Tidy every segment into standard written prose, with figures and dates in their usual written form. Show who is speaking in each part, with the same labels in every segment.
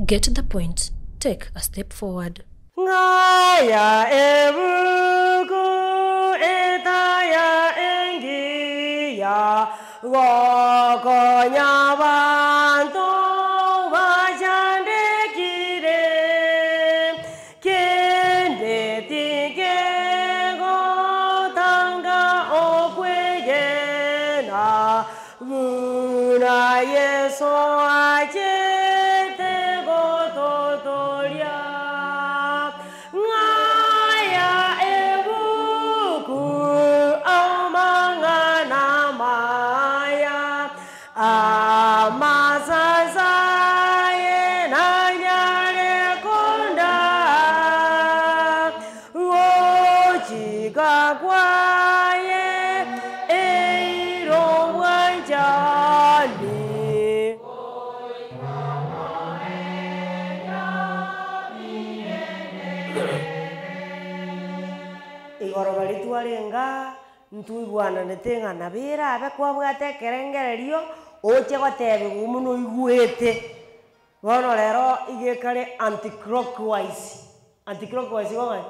Speaker 1: Get the point. Take a step forward.
Speaker 2: Ngaya ebuku etaya engiya wokonya bantu bajande kire kende tike go tanga okweyena muna yeso aje Ntuigwana netenga nabira abe kwabwate kerengererio oche gotebe umuno igwete bono rero igekare anti-clockwise gong'ai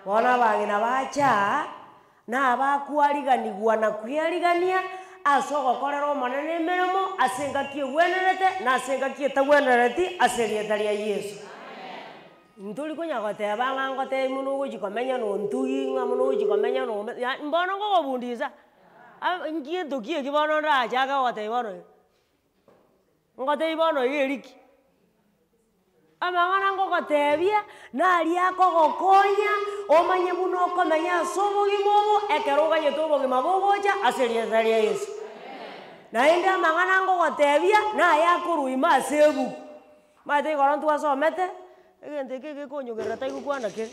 Speaker 2: bona bagina bacha na bakwariganigwana kwiyarigania ase ogokorera omonene emeremo ase engaki egwenerete na ase engaki etagwenereti ase erieta ria Yesu. Ntuli konya goteba ng'angote muno gochikomenya nontugi ng'a muno gochikomenya no mbono ngogobundiza ngiento kie kibono ndachaka goteba bono ngote ibono yeriki amang'ana ngogotebia nari akogokonya omanye muno okomenya ase obogima obo ekero oganyete obogima bogocha ase erieta ria Yesu. Naende amang'ana ngogotebia naye akoruima ase ebuku maete igoro ntwasomete egente eke gekonyogerera taigokwana ke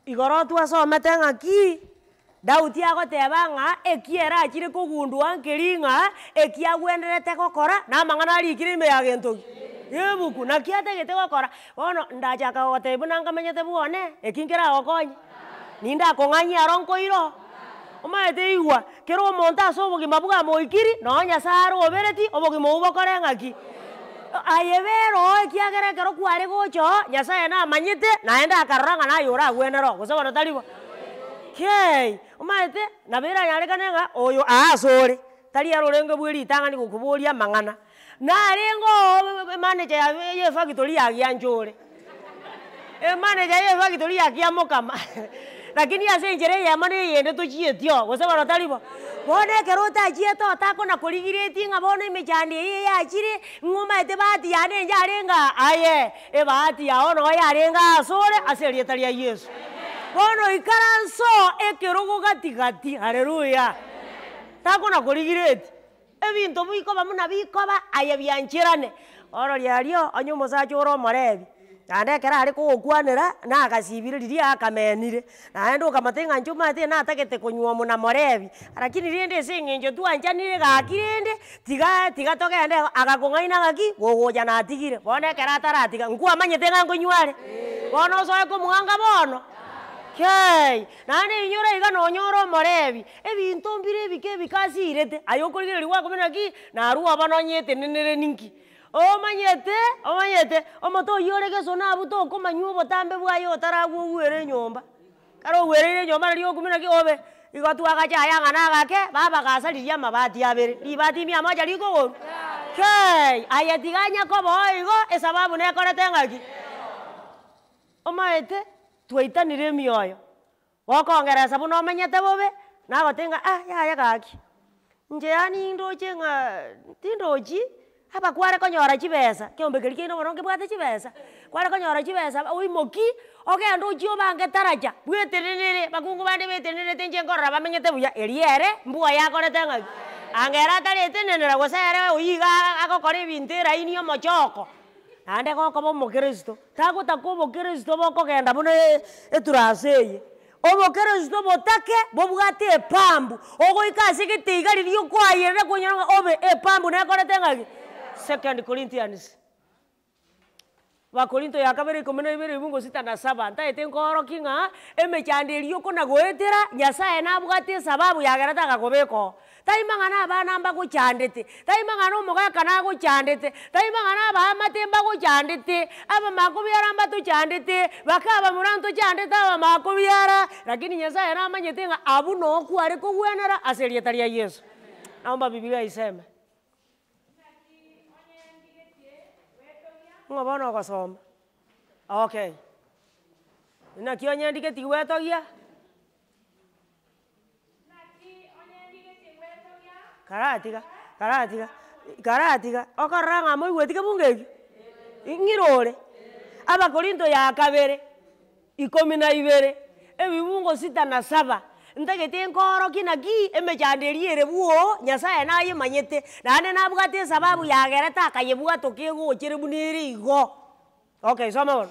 Speaker 2: igoro twasomete ng'aki Daudi agoteba ng'a ekiera achire kogundwa nkeri ng'a ekiagwenderete gokora namang'ana arikire ime ya gento ebuku naki ategete gokora bono ndachaka goteba buna nkamenyete bwone eki nkeragokonya ninde akong'anyia aro nkoiro omaete igwa kero omonto ase obogima bwa moikiri no Nyasaye are obereti obogima obo bokore ng'aki ayebero ekiagera ekero kware gocho Nyasaye namanyete naende akarora ng'a naye ora agwenero gose bono taribo kei omaete nabera nyarekane ng'a oyo asore tari arorenge bwa eritang'ani gokoboria amang'ana narengo manager ya efactory yagia nchore manager ya efactory yagia mokama lakini ase enchera eyemo neyende tochietio gose bono taribo bono ekero otachiete otakona korigireti ng'a bono emechando eye yachire ng'omaete bahati yane enche arenga aye ebahati yao no yarenga asore ase erieta ria Yesu. Bono ikara nso ekero gogatigati haleluya takona korigireti ebinto bikoba muna bikoba aye biancherane oro riario onye omosacha ore omorebi naende ekero are kogokwanera nagasibire riria akamenire naende okamate ng'a nchomate natagete konywa muna morebi lakini rende ase eng'encho twanchanire gaki rende tiga togende agakong'aina ng'aki gogocha natigire bono ekero ataratiga nkwamanyete ng'a nkonyware bono osoe komwanga bono kei naende inyora iga nonyora omorebi ebinto mbire ebike ebikasirete aye okorigereria gwakomena ki narwa bono nyete nenere ninki omanyete omoto oyore geso nabu tokomanywa obotambe bwaye otaragwa ogwere enyomba kare ogwereire enyomba nari okumena ki obe igo twagachaya ng'ana agake babagasariria amabati abere ribati mia moja rikogoru kei aye tiganya kobo igo esababu nekorete ng'aki omaete twaitanire emioyo gokongeresa buna omanyete bobe nagotenga yaya gaki inche yani ndoche ng'a tindochi aba kware konyora chibesa kiombekeri kino bono nkebwate chibesa kware konyora chibesa oimoki ogenda ochi obange taraja bwetenenere bakungu bande betenerete inche nkorora bamenyete buya eriere mbua yakorete ng'aki angera ataretenenera gose ere oyiga agokora ebinto eraini omochoko naende gokoba omokristo tagotaka obokristo bokogenda buna eturase eye obokristo botake bobwate epambu ogoika ase geteiga riria okwayerera konyora obe epambu nekorete ng'aki 2 Corinthians Bakorinto ya kabere 12 Mungu 6:7 ntaete nkoroki ng'a emechanderi okona goetera Nyasaye nabwate sababu yagereta agakobeko taima ng'ana abana mbagochandete taima ng'ana omogaka nagochandete taima ng'ana abaamate mbagochandete abamakobiara mbatochandete bakaba muranto chandete abamakobiara lakini Nyasaye namanyete ng'a abu noku are kogwenera ase erieta ria Yesu. Naomba Biblia iseme ng'obono ogosoma. Okay. Naki onyendigeti gwetogia? Karatiga. Okorora ng'a moigweti gebungeki? Ng'irore. Abakorinto ya kabere 12 ebibungo 6:7 ntagete nkoroki naki emechanderi ere buo Nyasaye nayemanyete nane nabwate sababu yagereta akayebwata okegochire bunere igo. Okay, soma bono.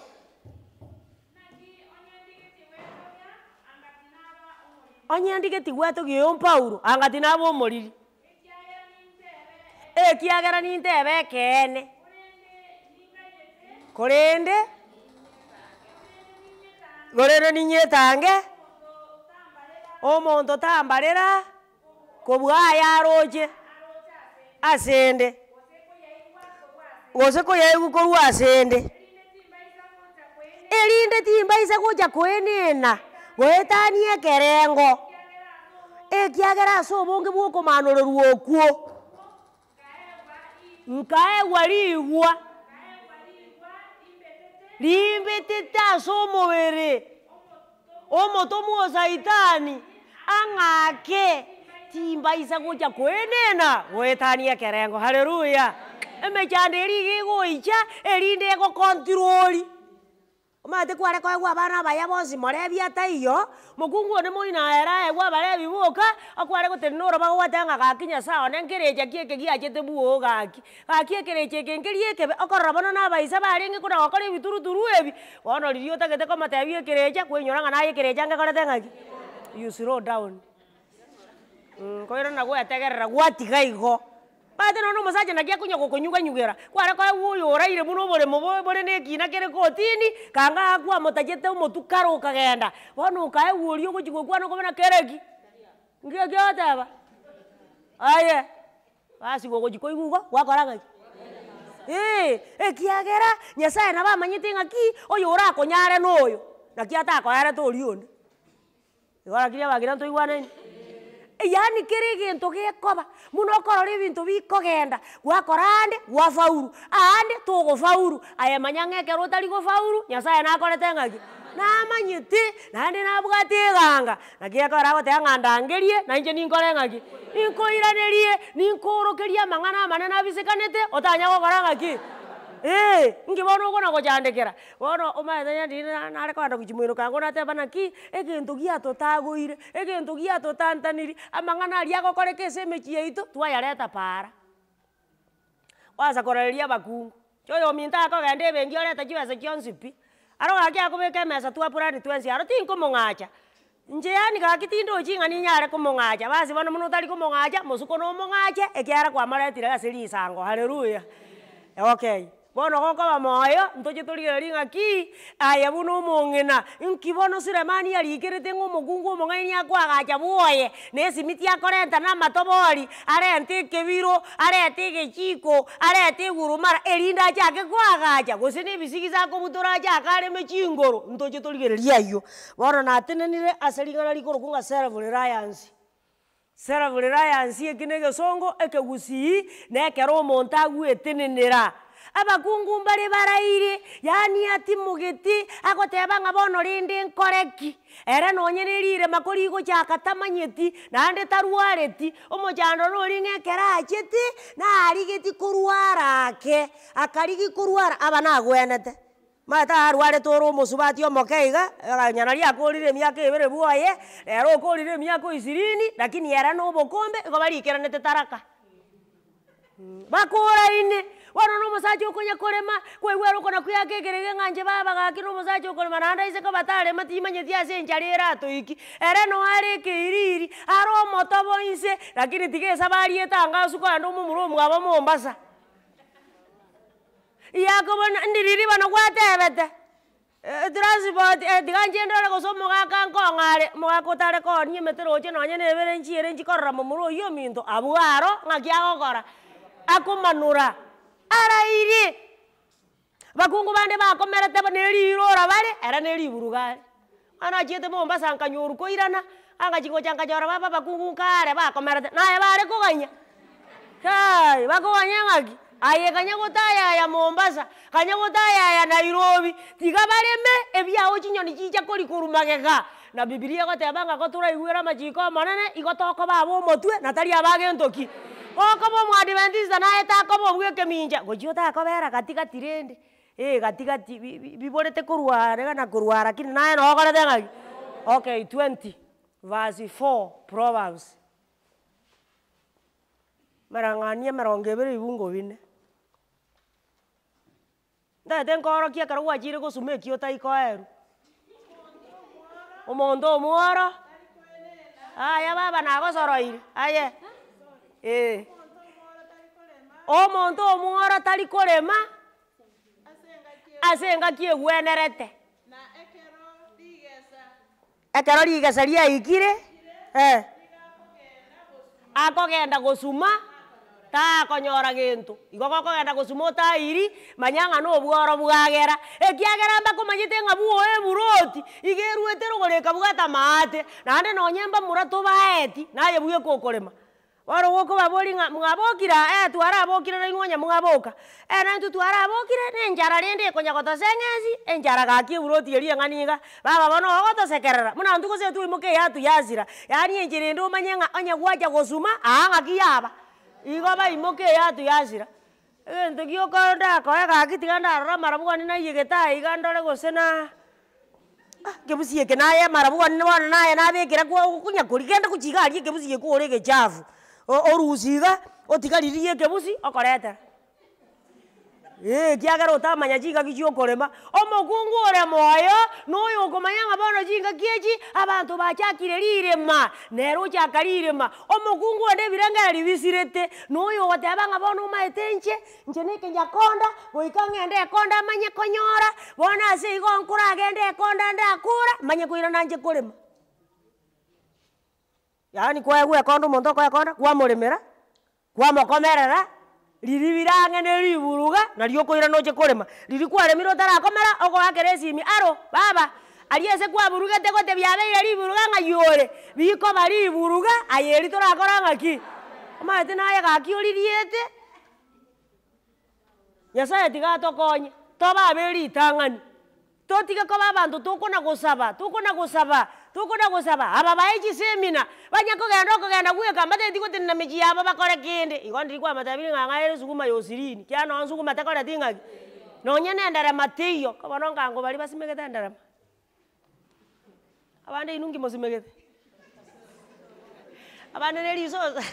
Speaker 2: Onyendigeti gwetogia yo Paulo angati nabo omoriri ekiagera nintebe ekene korende ninyetange omonto tambarera kobwaya aroche asende gose koyaigu korwa asende erinde timbaisa gocha kwenena goetanie ekerengo ekiagera ase obonge bwokomanorerwa okuo nkaegwa rigwa rimbetete ase omobere omoto mwosaitani ang'ake timbaisa gocha kwenena goetanie ekerengo. Haleluya. Emechanderi igegoicha erinde egokontirori omate kware koegwa abana abaya bonsi morebi ataiyo mokungu one moinaera egwa barebi boka akware gotenora bagwata ng'a gaki Nyasaye one nkerecha kieke giachete buo gaki ekerecha eke nkeri ekebe okorora bono nabaisa barenge kona gokora ebituruturu ebi bono riria otagete komatebi ekerecha kwenyora ng'a naye ekerecha ngekorete ng'aki you slow down koira na gwetegerera gwatiga igo bate nono omosacha naki akonya gokonyuganyugera kware koegwa oyo oraire buno oboremo bore nekina kere kotini kanga akwa motachete omotukara okagenda bono okaegwa oria ogochi gokwana okobena kereki ngiakioteba aye basi gogochi koigwa igo gwakora ng'aki ekiagera Nyasaye nabamanyete ng'aki oyo orakonyare noyo naki atakoerete oria onde igora kiria bagira ntoigwanaine. Yani kere egento gekoba muno okorora ebinto bikogenda gwakora ande gwafauru ande togofauru ayemanya ng'ekero otari gofauru Nyasaye nakorete ng'aki namanyete nande nabwate eganga naki ekora agoteba ng'a ndangerie nainche ninkore ng'aki ninkoiranerie ninkorokerie amang'ana amanene abisekanete otanya gokora ng'aki nki bono ogona gochandekera bono omaete nyandiri nare kwanda gochimoino kango nateba naki egento giatotagoire egento giatotantaniri amang'ana aria agokoreka ase emechi yaito twayareta para waza korereria abakungu choyo ominto akogenda ebengi oreta chibesa chionsi pi aro gaki akobeka emesa twapurani twensi aro tinkomong'acha inche yani gaki tindochi ng'a ninyare komong'acha basi bono mono otari komong'acha mosuko nomong'ache ekiara kwamaretire ase risango. Haleluya. Okay. Bono gokoba moyo ntoche torigereria ng'aki aya buno omong'ina nki bono Sulemani arikerete ng'a omokungu omong'aini akwagacha bwoye na esimiti akorenta na amatobori arente ekebiro arete egechiko arete egurumara erinde achake kwagacha gose na ebisigiza akobutora achake areme chingoro ntoche torigereria aywo bono natenenire ase ring'ana rikoroku ng'a self reliance. Self reliance eki na egesongo ekegusii na ekero omonto agwetenenera abakungu mbare baraire yani ati mugeti agoteba ng'a bono rinde nkoreki ere nonyenerire makori gochaka tamanyeti nande tarwareti omochando nori ng'ekera achete narigeti korwara ake akarigi korwara aba nagwenete mata arwarete ore omosubati omokeiga nyana riakorire emiaka 2 bwoye rero okorire emiaka 20 lakini ere nobokombe igo barikeranete taraka bakoraine wano nomosacha okonya korema kwegwera okona kwiakekerege ng'anje baba gaki nomosacha okorema naende ise kobatarema timanyeti ase enchara eratoiki ere noare ekeiriri aro omotobo inse lakini tiga esa barietanga asuka ande omomura omwabo Mombasa Yakobona ndiriri bana gwatebete. Transport tiganjendora gosomo gakankongare mwakotare konye meteroche nonye nebere nchiere nchikorora momuro yo minto abwaro ngakiagokora akumanura arairi bakungu bande bakomerete nerirora bare era neriburugare ana chiete Mombasa nkanyoru koirana anga chingo chankajora baba bakungu kare bakomerete naye bare koganya kai bakoganya ngaki aye kanya gotaya ya Mombasa kanya gotaya ya Nairobi tiga bareme ebyaho chinyoni chicha kori kurumagega na Biblia gotebanga gotura igwera machiko manene igotoko babo motwe natari abage ntoki okobo mu Adventist na etakobo bweke minja gochiota akobera katika tirende katika biborete kurwara na kurwara lakini naye no gorete ngaki okay 20 verse 4 Proverbs marangania marongebere ibungo bine ndete nkoro kia karwa chire gosume kiota ikoeru omondo omworo aya baba nagosoroire aye omonto omworo tari korema asenga kiegwenerete ekero rigesa riaikire akogenda gosuma takonyora gento igoko kogenda gosuma otairi manyanga no obworo bwagera ekiagera mbakomanyete ng'abuoe buroti igeruete rogoreka bwata maate nande nonyemba murato baeti naye buye kokorema waro woko babori mwabokira twara abokire na ingonya mwaboka nantu twara abokire nenjara rende konya gotosengezi enjara gaki buroti eri nganiga baba bono gotosekerera muna ntuko se tu imoke yatu yazira yani enjere ndo manyenga onya gwaja gosuma anga kiyaba igoba imoke yatu yazira ento giokonda ko gaki tiganda rora marabugani na yegeta igandore gosena kebusiye kenaye marabugani bona naye nabekera kunya kurigenda kuchiga ali kebusiye ko orege chafu orusiga otigaririye kebusi okoreta kiagera otamanya chinga gichiokorema omokungu ore moyo noyo okomanyanga bono chinga kiechi abantu bachakire rirema nero chakarirema omokungu ode birangara ribisirete noyo otebanga bono maetenche njeneke nyakonda goikangende ekonda amanye konyora bona ase igonkura agende ekonda ndakura manye kuira nanje korema yani kwa gwe kondo monto kwa konda kwa moremera kwa mokomerera riri birange ne riburuga na ryokoira noche korema riri kwa remiro tarakomera oko akeresimi aro baba aliese kwa burugete gote byabeire riburuga ngayore biko bari buruga ayeri torakora ngaki amaete naye gakioririete Nyasaye tiga tokonye toba beri tangani totiga ko babantu tukona gusaba aba baiji semina banyako genda gweka mbate tiko tinna meji yaba bakore kinde igondi kwa matabiri nganga suguma yosirini kya no suguma takora tinga no nyene ndara mateyo ko bononga ngo bali basimegeta ndara abande inungi mosimegete abande neli soza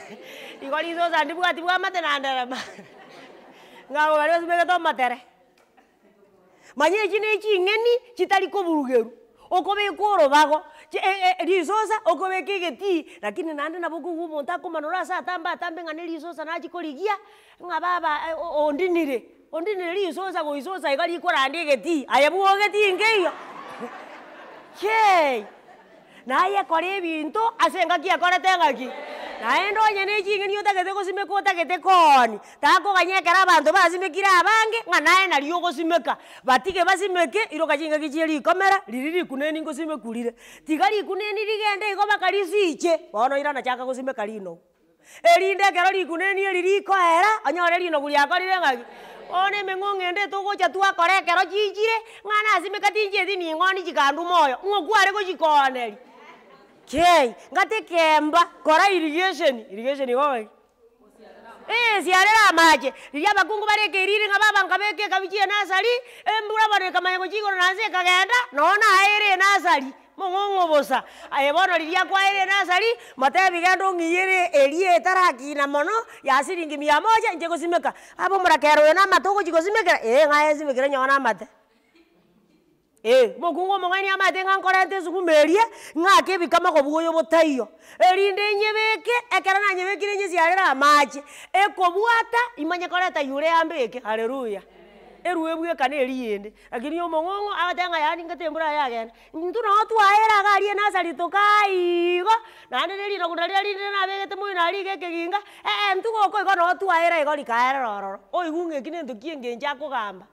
Speaker 2: igoli soza ndibwati bwa mate na ndara ngabo bali basimegeta matere manye chine chingeni chitali ko burugeru okobe koro bago risosa okobe kegeti lakini nande nabugu gumonta ko manora sa tamba tambe ngane risosa nachi koligia ngababa ondinire risosa go isosa igali korande geti ayabu ogeti ngeyo che naye kore binto asenga kia kore tengaki naendo nyene chingeni otagete gosime ko otagete koni tako ganyekera abantu basimekira abange nganaye naliyo gosimeka batige basimeke iroka chinga kichiri kamera liriri kuneni ngosime kulire tigari kuneni rigende igo bakarisiche bono irana chaka gosimeka lino erinde kero likuneni liriko era anyore lino kulia korire ngaki one mengongende togocha twakore kero chichire ngana asimeka tinje thini ngoni chikandu moyo ngokware ko chikoneri Kei, ngate kemba kora irrigation igowe. Siarera mache. Ria bakungu bare keriri ngababa ngabeke kabichie nasari, embura bare kamayengo chiko nanze kagenda, nona aire nasari. Mongongo bosa. Ayebono ria kwa aire nasari, mate bigando ngiyere elie taraki na mono, ya siringi 100 nje gosimeka. Abo murakero na matoko chiko simeka. Ngaye simekera nyona mate. Mokungo mongani amate ngankorete sukumeria ngake bikama ko bugoyo botayo erinde nyebeke ekera na nyebekire nyesiarera amache ekobwata imanye koreta yure ambeke haleluya eruebwe kana eriyende lakini omong'ong'o agatenga yani ngatembura yagenda ntu no twaera garie nasari tukaigo nande nerino kunaria rinde nabegete moyo narige keginga ntu goko igo no twaera igo likaera rororo oigunge kine ntu kiengenja kugamba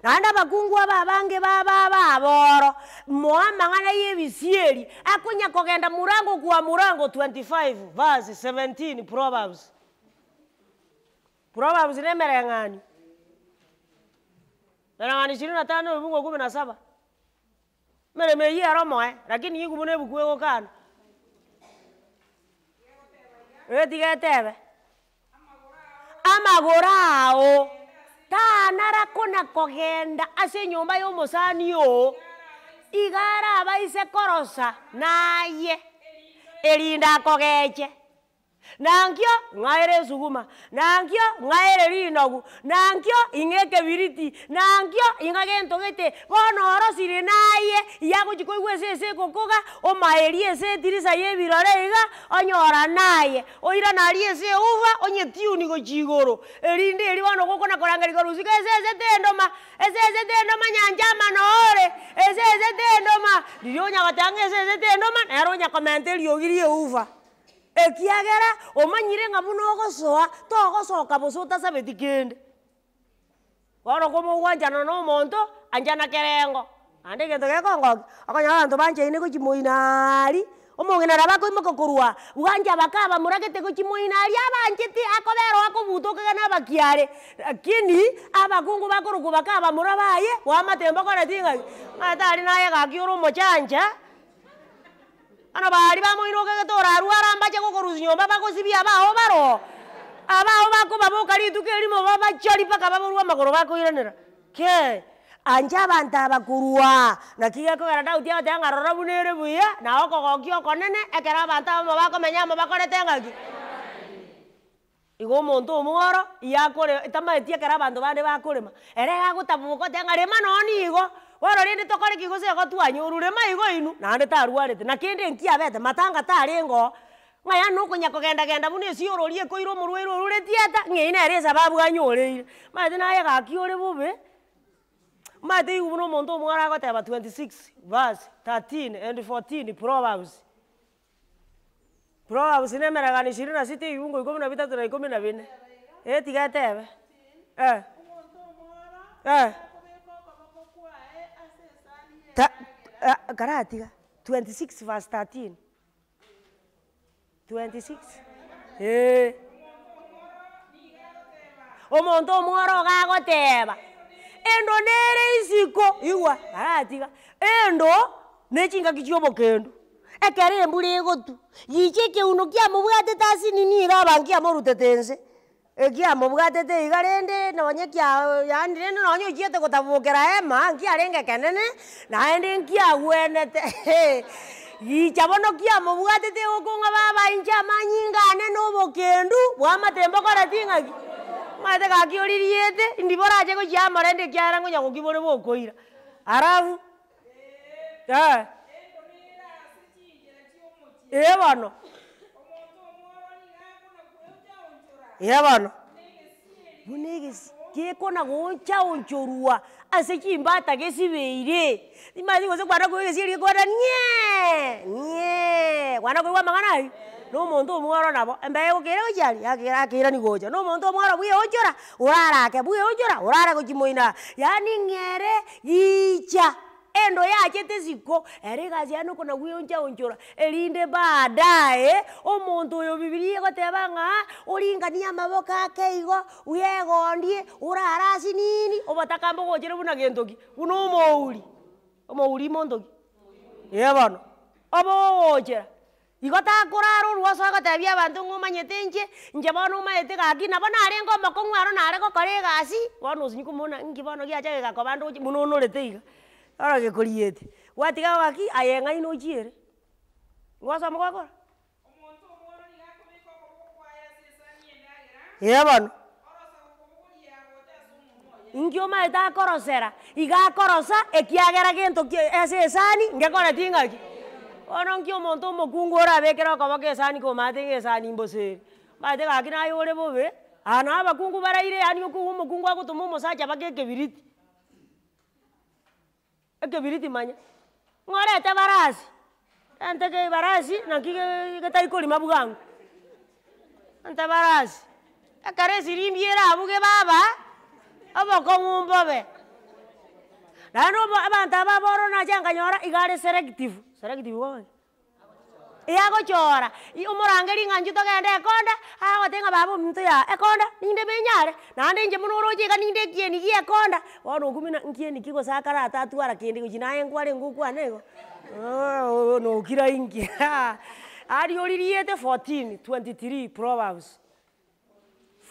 Speaker 2: nanda bakungu aba bange baboro moamang'ana yebisieri akunya kogenda murango kwa murango 25 verse 17 Proverbs nemereng'ani 25 ubungo 17 meremeye aromoe lakini yigubune bukwego kana tigetebe amagorao tanara kona kogenda ase nyumba y'omosani o igara abaise korosa naye erinda kogeche nankio ng'aere esuguma nankio ng'aere rinogu nankio ing'eke biriti nankio ing'agento gete bono orosire naye yagochikoigwa ase kokoga omaeri ase etirisa y'ebirore iga onyora naye oira nari ase uva onyetiuni gochigoro erinde eri bono gokona korangerika rusika ase tendoma nyanja amanoore ase tendoma riria onyagatanga ase tendoma nero onyakomenta eriogi rie uva ekiagera omanyire ng'a buna ogosoa togosoka bosa otasabeti kende bono komogwanchana na omonto anchana kerengo ande egento gekongoki okonyora abanto banchaine gochimoinari omong'inara bakoimoka korwa bwanja bakaba muragete gochimoinari abanchete akobero akobutokaga nabakiare lakini abakungu bakorokwa bakaba murabaye wamatembo korating'aki ng'atari naye gaki ore omochanja ano bari bamoiroke getora arwarambache gokorusi nyomba bagosibia abao baro abao bakobaboka rituko erimo babachori paka baborwa amagoro bakoiranera ke anja abantu abakurwa nakigekogera Daudi agotenga rora bunere buya na okogokia okonene ekera abantu abo bakomenya amo bakorete ng'aki igo omonto omworo yakore etamaeti ekera abanto bande bakorema ere gagotabuka otenga rema noni igo waro rende tokore kigose gotwanyoru rema igo inu nande tarwarete nakende nkiabete matanga tarengo ng'aya nokonya kogenda buna esiororie koire omorwaire orure tieta ng'eine ere esababu anyoreire maete naye gaki ore bobe maete igu buna omonto omworo agoteba 26 verse 13 and 14 Proverbs nemeragani 26 ibungo 13 na 14 tigetebe karatiga 26 verse 13 26 omonto omworo gagoteba endo nere isiko igwa karatiga endo nechingaki chiobokendo ekere embura egotu yiche ekeuno kiamobwatete ase nini iga abanki amorutetense ekiamobwatete iga rende nonye yani rende nonye ochiete gotabukera ema nkiarenge kenene naende nkiagwenete yicha bono kiamobwatete gokong'a babainche amanyingane nobokendu bwamatembo korating'aki maete gakioririete ndiborache gochiama rende kiara ngonya gokibore bokoira arabu bono bono bunegesi gekona gocha onchorua ase chimbata gesibeire imazi gose kwana koigesirie kwana nye kwana koigwa mang'ana nomonto omworo nabo embe gokere gochiari akira ni gocha nomonto omworo buya ochora urarake buya ochora urare gochimoina yani ng'ere yicha endo yachete siko ere gasi ano kona gwioncha onchora erinde baadaye omonto oyo bibilia goteba ng'a oringania amaboko ake igo uyegondie urarasi nini obatakamba gochere buna gentoki buna omouri montoki bono obogochera igo takorara oruoso agotebia abanto ng'omanyete inche bono omaete gaki nabo narengo omokong'u aro nare gokora egasi bono osinyi komona nki bono giacha gegakoba ndoche buna onorete iga aro gekoriete gwatiga gaki aye ng'aino ochiere gwasoma gwakora bono nki omaete akorosera iga akorosa ekiagera gento ase esani ngekoreti ng'aki bono nki omonto omokungu orabekera okoboko esani komate ng'a esani mboseri maete gaki naye ore bobe ana abakungu baraire yani okuwa omokungu agotoma omosacha bake ekebiriti manya ng'orete barasi enteke barasi naki getaikori bwangu ente barasi ekare sirimbi erabuge baba obokong'umbobe nano abantu ababoro nachanganyora igare selective boy iyagochora umurangeri ng'anchu togende ekonda agotenga baba ominto ya ekonda ninde benyare naende inche muno orocheka ninde ekieni gia ekonda bono okumina nkieni kigosakara atatwara kende gochi naye nkware ngokwanego nokira inki ari oririete 14:23 Proverbs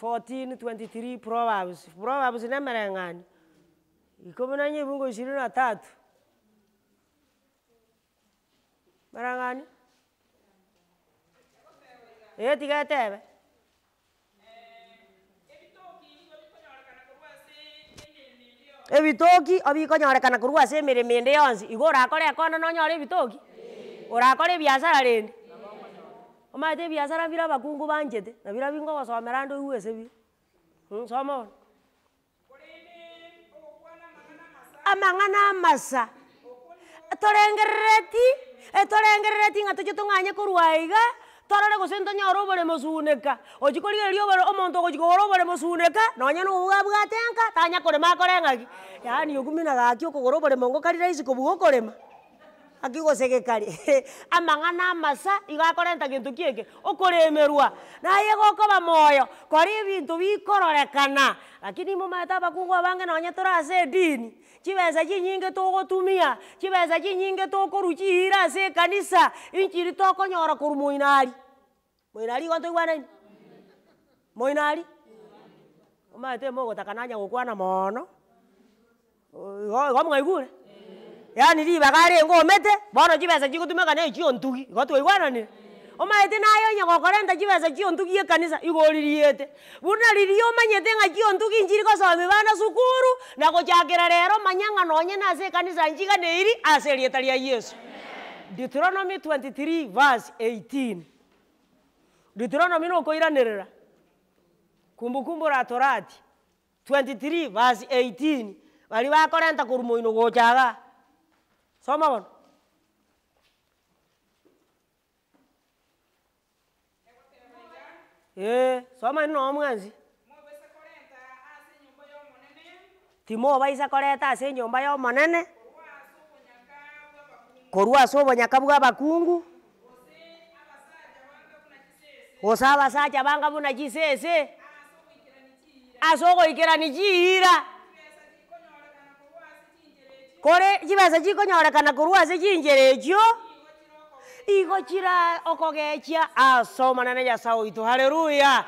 Speaker 2: 14:23 Proverbs nemereng'ani 13 merang'ani tigetebe ebitoki obikonyorekana korwa ase emeremo ende yonsi igo orakora ekonda nonyora ebitoki orakora ebiasara rende omaete ebiasara bira abakungu banchete nabira bingogosomera ande oiwe ase bire soma bono amang'ana amasa torengerereti ng'a toche tong'anye korwa iga torore gose ntonyora oboremo suneka ochikorigereria omonto ogochikogora oboremo suneka nonya nobwabwatenka tanya korema akore ng'aki yaani okumina gaki okogora oboremo ngokari rahisi kobuga okorema aki gosegekari amang'ana amasa iga akorenta gento kieke okoremerwa naye gokoba moyo kora ebinto bikororekana lakini momaete abakungu abange nonya tore ase edini chibesa chinyinge togotumia chibesa chinyinge tokoruchihira ase ekanisa inchiri tokonyora korwa moinari igo ntoigwanaini moinari omaete mogotaka nanya gokwana mono igo mwaigure yaani ribaga arengo omete bono chibesa chigotumeka na echiontugi igo twaigwananire omaete naye onye gokorenta chibesa chiontugi ekanisa igo oririete buna riria omanyete ng'a chiontugi nchiri gosomi bana sukuru na gochakera rero manya ng'a nonye nase ekanisa nchiganeiri ase erieta ria Yesu. Deuteronomy 23:18 Deuteronomy nokoiranerera Kumbukumbu la Torati 23:18 bari bakorenta korwa moino gochaga soma bono soma ino omwanzi timo baisa koreta ase enyomba ya omonene korwa ase obonyaka bwa abakungu gose abasacha banga buna chisese ase ogoikerani chiira kore chibesa chikonyorekana korwa ase chinchera echio igo chira okogechia ase omonene Nyasaye oito haleluya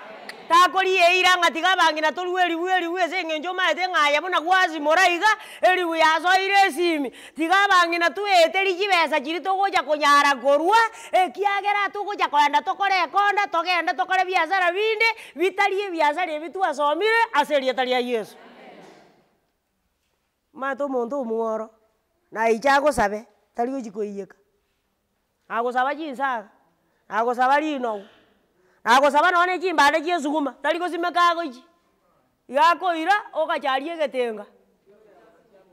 Speaker 2: takoriyeira ng'a tiga bang'ina torua eribu ase eng'encho omaete ng'aya buna gwasimora iga eribu yasoire esimi tiga bang'ina tueteri chibesa chiri togocha konyara korwa ekiagera togocha koenda tokore ekonda togende tokore biasara binde bitari ebiasara ebi twasomire ase erieta ria Yesu. Maete omonto omworo naiche agosabe tari gochi koiyeka agosaba chinsaga agosaba rinogu agosaba none chimbande chiesuguma tari gosimeka agochi iga akoira okacharia egetenga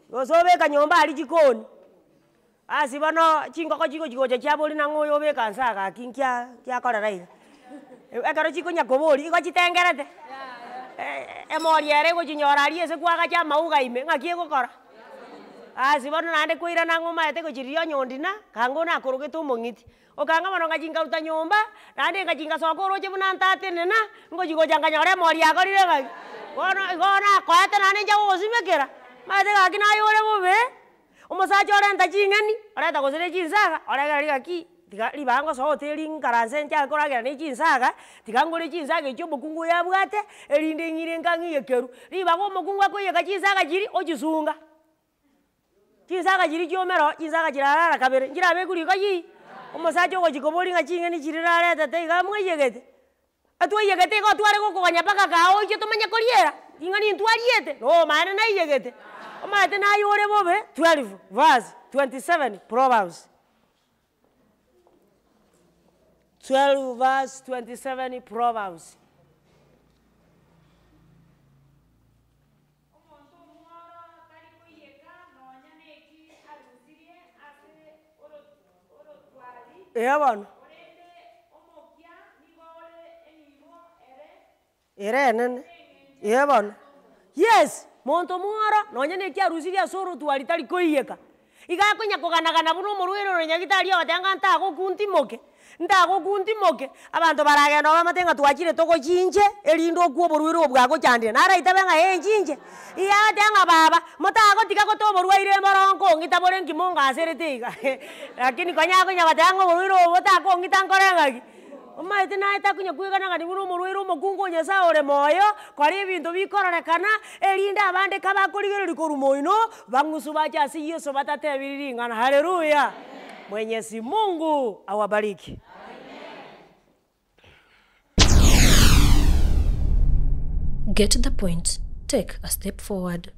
Speaker 2: gose obeka nyomba ari chikoni asi bono chingoko chigochigocha chiabori nang'o oyo obeka nsaga aki kiakorera iga ekero chikonyakobori igo chitengerete emori ere gochinyora ari ase kwagacha amauga ime ng'aki egokora asi bono naende koira nang'o omaete gochiriria onyondina kango nakorogete omong'iti okanga bono ngachi nkaruta nyomba naende ngachi ngasoka oroche buna ntatenena ngochigocha nkanyora emori yakorire ng'aki bono igo nakoete naende ncha gogosimekera maete gaki nayore bobe omosacha orenta ching'eni orenta gose chinsaga oregera rigaki tiga ribaga ngosoa oteri nkaranse nchake koragera na echinsaga tiga ngore chinsaga echio omokungu yabwate erinde ng'ire nkang'igekeru ribaga omokungu akoiyeka chinsaga chiri ochisunga chinsaga chiri chiomero chinsaga chirarara kabere nchirabekuri koyi omosacha ogochikobori ng'a ching'eni chiri raretete iga mwaiyegete atwaiyegete iga otware gokogonya mpaka kao ichio tomanye koriera ing'ani ntwariete no maene naiyegete omaete nayore bobe 12:27 Proverbs 12:27 Proverbs bono nene bono yes monto mworo nonya ne kiarusi ria soro twalitari koiyeka igakonya koganagana buno morwero nyagitari otenga ntagokuntimoke abanto baragenda bamatenga twachire togochinje erindo okuo borwiro bwagochandire naraita benga enjinje iyatenga baba motagotika gotoborwaire morongo ngita borengi mongaserete iga lakini konyagonya batenga borwiro botakongita nkorengaki omaete naeta kunya kwiganaga ni buno morwiro omokungu nyesa ore moyo kori ebinto bikororekana erinde abande kabakorigereri korumoino bang'usu bachasi Yesu batatebiringana haleluya Mwenyezi Mungu awabariki.
Speaker 1: Get the point. Take a step forward.